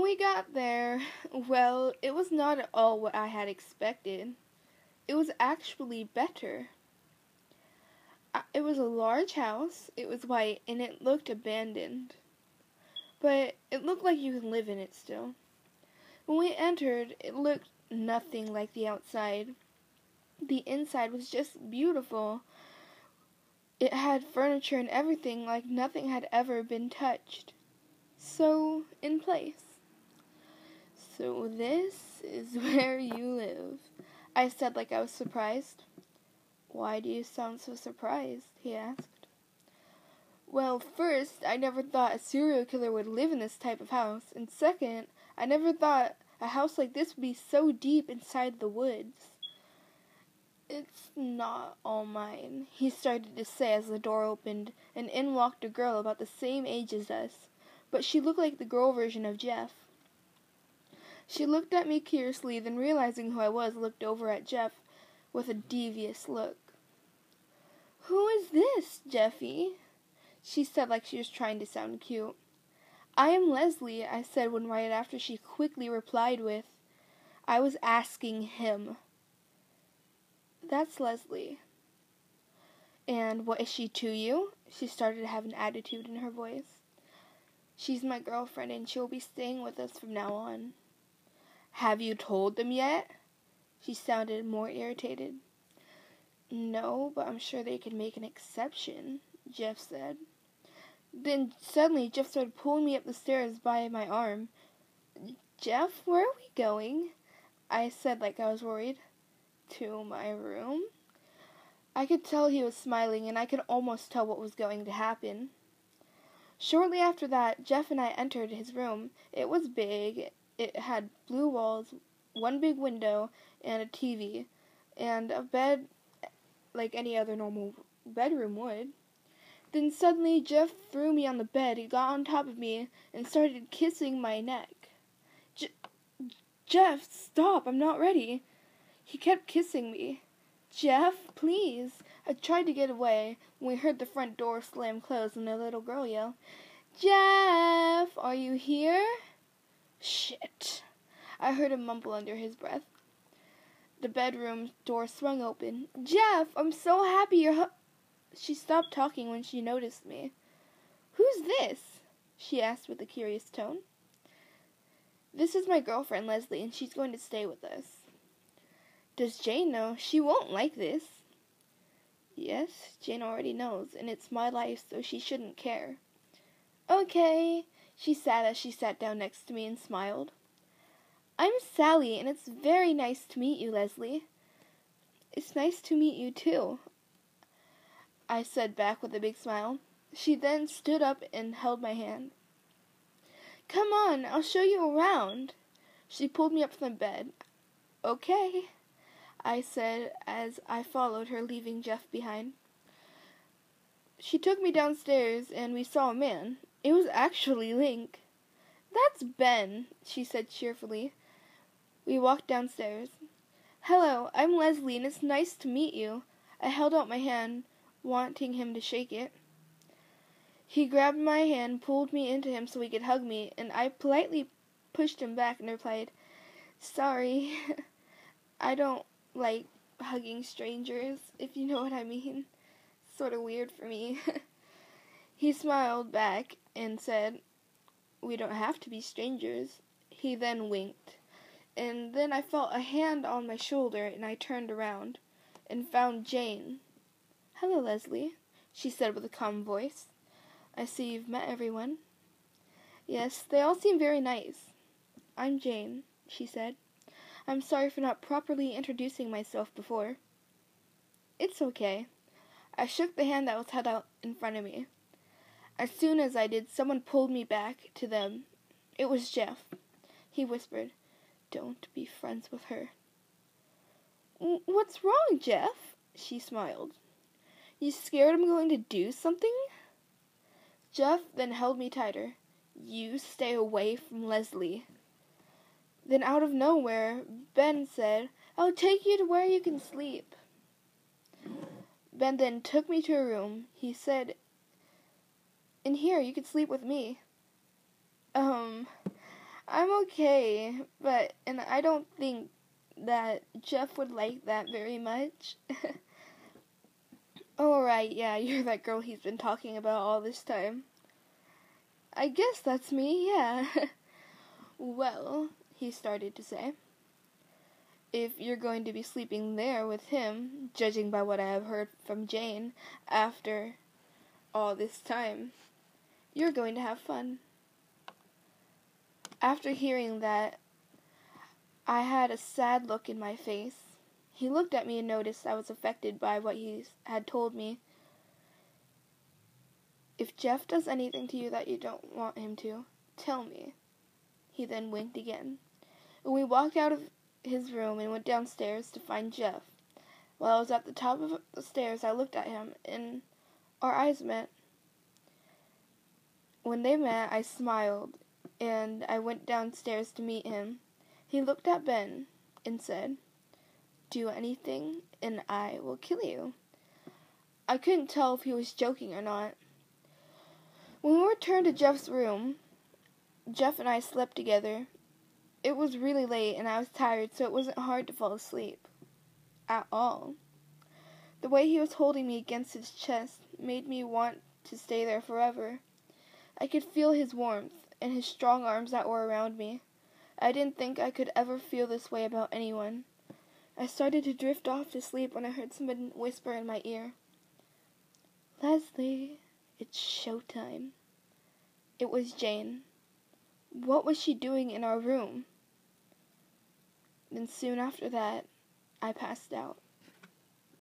we got there, well, it was not at all what I had expected. It was actually better. It was a large house, it was white, and it looked abandoned. But it looked like you could live in it still. When we entered, it looked nothing like the outside. The inside was just beautiful. It had furniture and everything like nothing had ever been touched. So, in place. So this is where you live, I said like I was surprised. Why do you sound so surprised? He asked. Well, first, I never thought a serial killer would live in this type of house, and second, I never thought a house like this would be so deep inside the woods. It's not all mine, he started to say as the door opened, and in walked a girl about the same age as us, but she looked like the girl version of Jeff. She looked at me curiously, then realizing who I was, looked over at Jeff with a devious look. Who is this, Jeffy? She said like she was trying to sound cute. I am Leslie, I said when right after she quickly replied with, I was asking him. That's Leslie. And what is she to you? She started to have an attitude in her voice. She's my girlfriend and she'll be staying with us from now on. Have you told them yet? She sounded more irritated. No, but I'm sure they could make an exception, Jeff said. Then suddenly Jeff started pulling me up the stairs by my arm. Jeff, where are we going? I said like I was worried. To my room? I could tell he was smiling, and I could almost tell what was going to happen. Shortly after that, Jeff and I entered his room. It was big. It had blue walls, one big window, and a TV, and a bed like any other normal bedroom would. Then suddenly Jeff threw me on the bed. He got on top of me and started kissing my neck. Jeff, stop, I'm not ready. He kept kissing me. Jeff, please. I tried to get away when we heard the front door slam closed and a little girl yell, Jeff, are you here? Shit. I heard him mumble under his breath. The bedroom door swung open. Jeff, I'm so happy you're She stopped talking when she noticed me. Who's this? She asked with a curious tone. This is my girlfriend, Leslie, and she's going to stay with us. Does Jane know? She won't like this. Yes, Jane already knows, and it's my life, so she shouldn't care. Okay, she said as she sat down next to me and smiled. I'm Sally, and it's very nice to meet you, Leslie. It's nice to meet you, too, I said back with a big smile. She then stood up and held my hand. Come on, I'll show you around. She pulled me up from the bed. Okay, I said as I followed her, leaving Jeff behind. She took me downstairs, and we saw a man. It was actually Link. That's Ben, she said cheerfully. We walked downstairs. Hello, I'm Leslie, and it's nice to meet you. I held out my hand, wanting him to shake it. He grabbed my hand, pulled me into him so he could hug me, and I politely pushed him back and replied, Sorry, I don't like hugging strangers, if you know what I mean. Sort of weird for me. He smiled back and said, We don't have to be strangers. He then winked, and then I felt a hand on my shoulder, and I turned around and found Jane. Hello, Leslie, she said with a calm voice. I see you've met everyone. Yes, they all seem very nice. I'm Jane, she said. I'm sorry for not properly introducing myself before. It's okay. I shook the hand that was held out in front of me. As soon as I did, someone pulled me back to them. It was Jeff. He whispered, Don't be friends with her. What's wrong, Jeff? She smiled. You scared I'm going to do something? Jeff then held me tighter. You stay away from Leslie. Then out of nowhere, Ben said, I'll take you to where you can sleep. Ben then took me to a room. He said, In here, you can sleep with me. I'm okay, and I don't think that Jeff would like that very much. Oh, right, yeah, you're that girl he's been talking about all this time. I guess that's me, yeah. Well, he started to say, if you're going to be sleeping there with him, judging by what I have heard from Jane after all this time, you're going to have fun. After hearing that, I had a sad look in my face. He looked at me and noticed I was affected by what he had told me. If Jeff does anything to you that you don't want him to, tell me. He then winked again. And we walked out of his room and went downstairs to find Jeff. While I was at the top of the stairs, I looked at him, and our eyes met. When they met, I smiled, and I went downstairs to meet him. He looked at Ben and said, "Do anything, and I will kill you." I couldn't tell if he was joking or not. When we returned to Jeff's room, Jeff and I slept together. It was really late, and I was tired, so it wasn't hard to fall asleep. At all. The way he was holding me against his chest made me want to stay there forever. I could feel his warmth and his strong arms that were around me. I didn't think I could ever feel this way about anyone. I started to drift off to sleep when I heard someone whisper in my ear, "Leslie, it's showtime." It was Jane. What was she doing in our room? Then soon after that, I passed out.